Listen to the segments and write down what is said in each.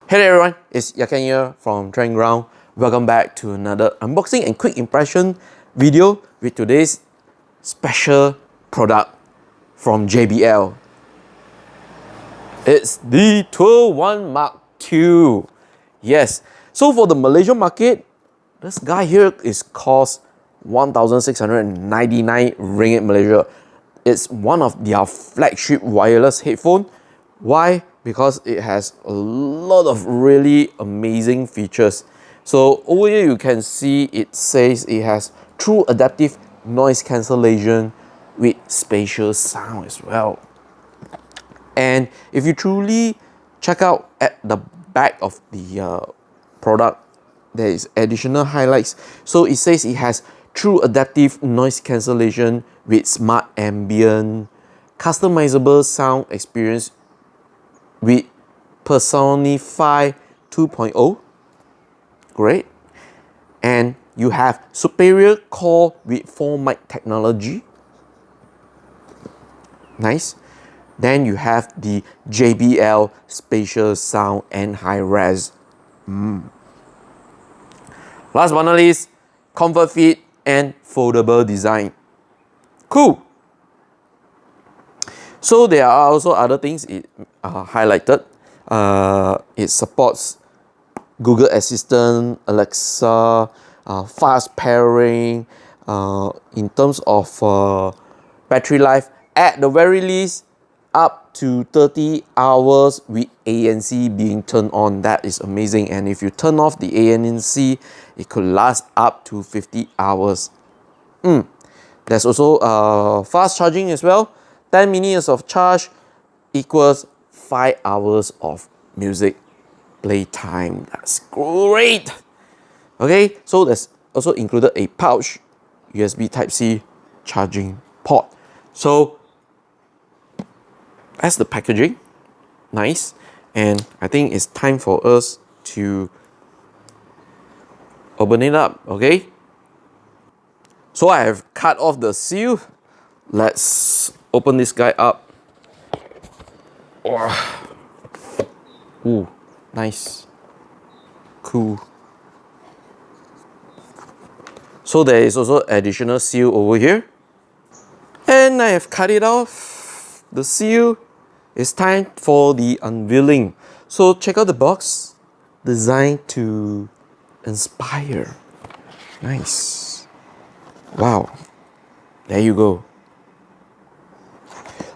Hey there everyone, it's Yat Kean here from Training Ground. Welcome back to another unboxing and quick impression video with today's special product from JBL. It's the Tour One Mark II. Yes, so for the Malaysian market, this guy here is cost 1,699 ringgit Malaysia. It's one of their flagship wireless headphone. Why? Because it has a lot of really amazing features. So over here you can see it says it has true adaptive noise cancellation with spatial sound as well. And if you truly check out at the back of the product, there is additional highlights. So it says it has true adaptive noise cancellation with smart ambient, customizable sound experience with Personify 2.0. Great. And you have superior core with 4 mic technology. Nice. Then you have the JBL spatial sound and high res. Last but not least, comfort fit and foldable design. Cool. So there are also other things it highlighted. It supports Google Assistant, Alexa, fast pairing. In terms of battery life, at the very least, up to 30 hours with ANC being turned on. That is amazing. And if you turn off the ANC, it could last up to 50 hours. There's also fast charging as well. 10 minutes of charge equals 5 hours of music playtime. That's great. Okay, so there's also included a pouch USB Type-C charging port. So that's the packaging. Nice. And I think it's time for us to open it up. Okay, so I have cut off the seal. Let's open this guy up. Ooh, nice. Cool. So there is also additional seal over here. And I have cut it off. The seal. It's time for the unveiling. So check out the box. Designed to inspire. Nice. Wow. There you go.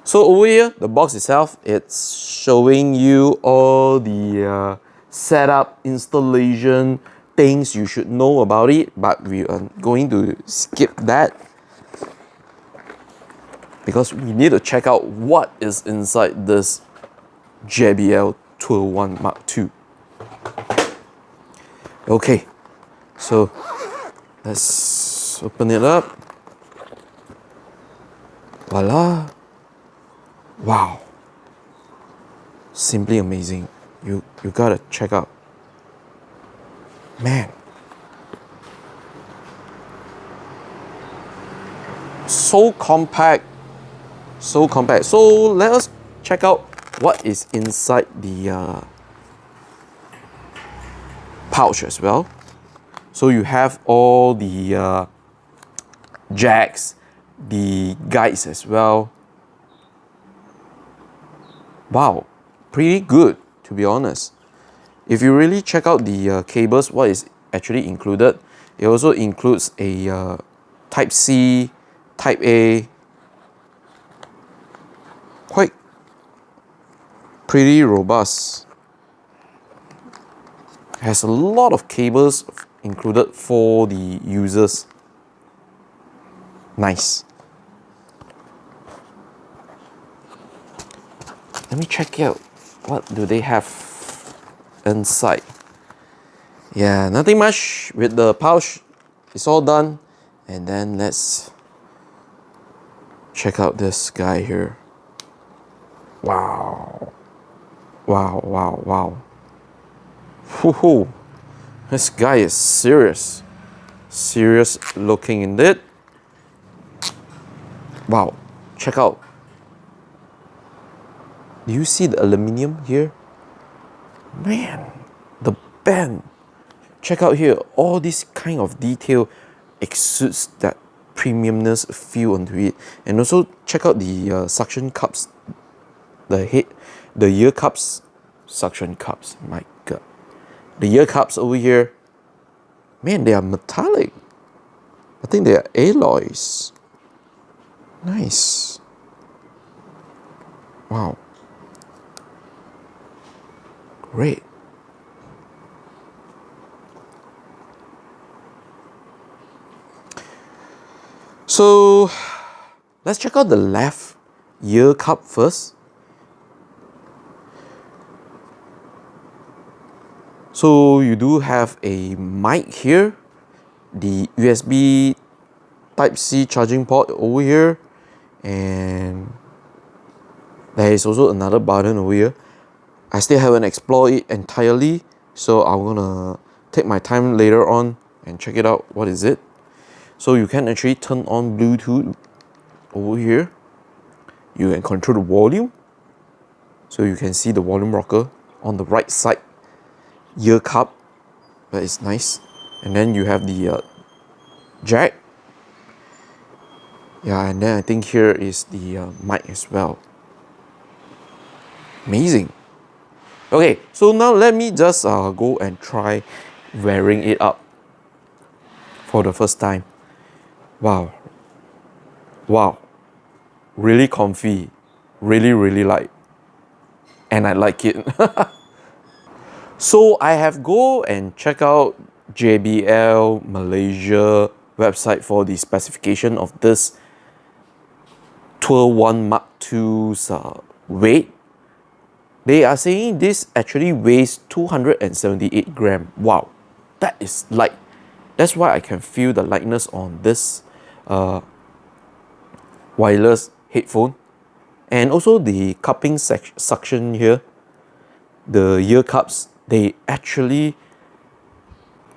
So over here, the box itself, it's showing you all the setup, installation, things you should know about it, but we are going to skip that because we need to check out what is inside this JBL Tour One Mark II. Okay, so let's open it up. Voila. Wow, simply amazing. You gotta check out. Man, so compact, so compact. So let us check out what is inside the pouch as well. So you have all the jacks, the guides as well. Wow, pretty good, to be honest. If you really check out the cables, what is actually included, it also includes a Type-C, Type-A, quite pretty robust. Has a lot of cables included for the users. Nice. Let me check out what do they have inside. Yeah, nothing much with the pouch. It's all done. And then let's check out this guy here. Wow. Wow, wow, wow. Woohoo. This guy is serious. Serious looking indeed. Wow. Check out. Do you see the aluminium here? Man, The band, check out here, all this kind of detail exudes that premiumness feel onto it. And also check out the suction cups, the ear cups, suction cups, my god. The ear cups over here, man, they are metallic. I think they are alloys. Nice. Wow. Great. So let's check out the left ear cup first. So you do have a mic here, the USB Type-C charging port over here, and there is also another button over here. I still haven't explored it entirely, so I'm gonna take my time later on and check it out. What is it? So you can actually turn on Bluetooth over here. You can control the volume. So you can see the volume rocker on the right side ear cup. That is nice. And then you have the jack. Yeah, and then I think here is the mic as well. Amazing. Okay, so now let me just go and try wearing it up for the first time. Wow. Wow. Really comfy. Really light. And I like it. So I have go and check out JBL Malaysia website for the specification of this Tour One M2's weight. They are saying this actually weighs 278 grams. Wow, that is light. That's why I can feel the lightness on this wireless headphone. And also the cupping suction here, the ear cups, they actually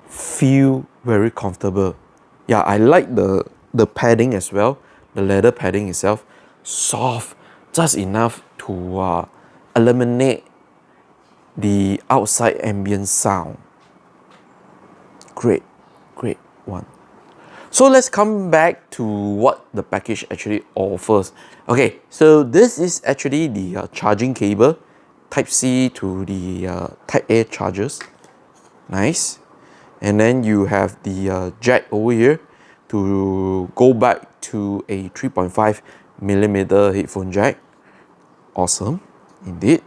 feel very comfortable. Yeah, I like the padding as well. The leather padding itself, soft, just enough to eliminate the outside ambient sound. Great one. So let's come back to what the package actually offers. Okay, so this is actually the charging cable, Type-C to the Type-A chargers. Nice. And then you have the jack over here to go back to a 3.5mm headphone jack. Awesome, indeed.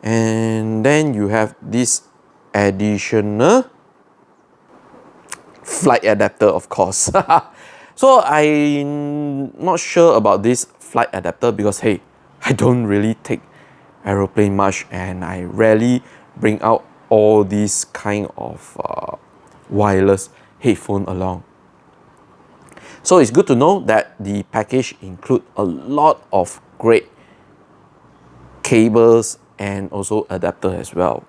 And then you have this additional flight adapter, of course. So I'm not sure about this flight adapter because hey, I don't really take aeroplane much and I rarely bring out all these kind of wireless headphone along. So it's good to know that the package include a lot of great cables and also adapter as well.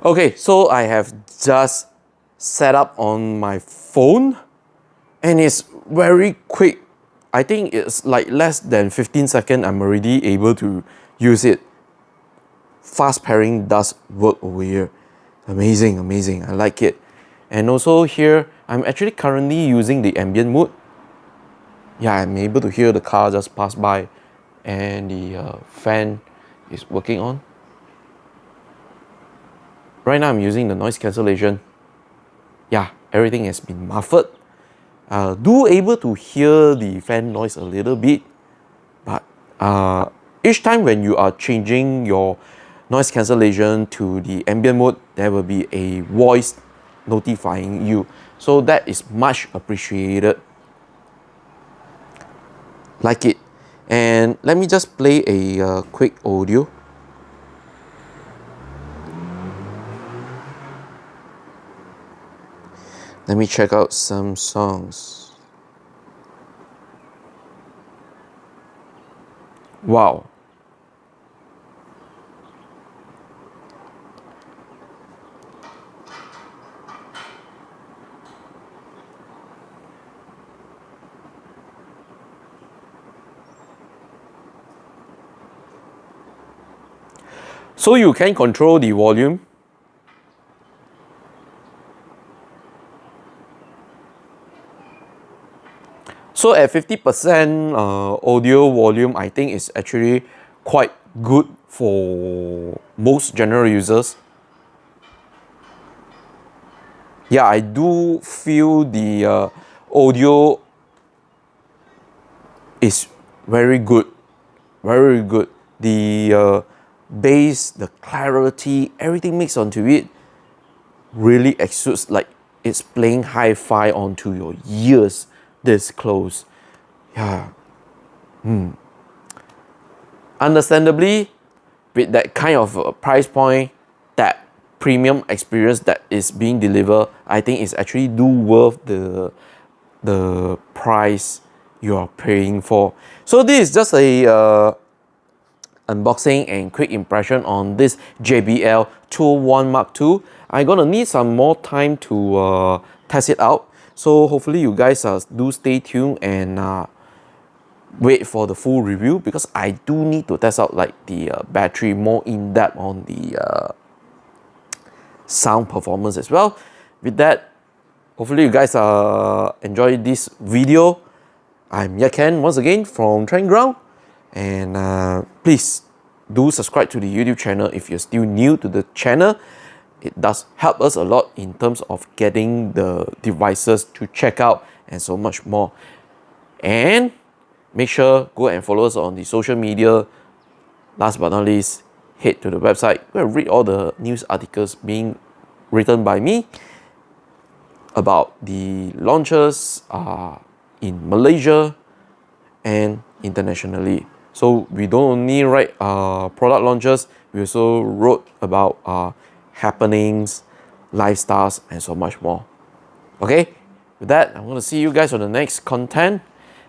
Okay, so I have just set up on my phone and it's very quick. I think it's like less than 15 seconds I'm already able to use it. Fast pairing does work over here. Amazing, I like it. And also here, I'm actually currently using the ambient mode. Yeah, I'm able to hear the car just pass by and the fan is working on. Right now I'm using the noise cancellation. Yeah, everything has been muffled. Do able to hear the fan noise a little bit, but each time when you are changing your noise cancellation to the ambient mode, there will be a voice notifying you. So that is much appreciated. Like it. And let me just play a quick audio. Let me check out some songs. Wow. So you can control the volume So at 50% audio volume, I think it's actually quite good for most general users. Yeah, I do feel the audio is very good, very good. The bass, the clarity, everything mixed onto it really exudes like it's playing hi-fi onto your ears this close. Yeah. Understandably, with that kind of price point, that premium experience that is being delivered, I think it's actually do worth the price you are paying for. So this is just a unboxing and quick impression on this JBL Tour One M2. I'm gonna need some more time to test it out. So hopefully you guys do stay tuned and wait for the full review, because I do need to test out like the battery more in depth on the sound performance as well. With that, hopefully you guys enjoy this video. I'm Yat Kean once again from Trend Ground, and please do subscribe to the YouTube channel if you're still new to the channel. It does help us a lot in terms of getting the devices to check out and so much more. And make sure go and follow us on the social media. Last but not least, head to the website, go and read all the news articles being written by me about the launches in Malaysia and internationally. So we don't only write product launches, we also wrote about happenings, lifestyles, and so much more. Okay, with that, I'm going to see you guys on the next content,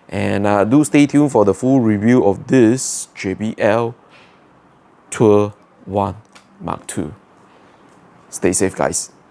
and do stay tuned for the full review of this JBL Tour One M2. Stay safe, guys.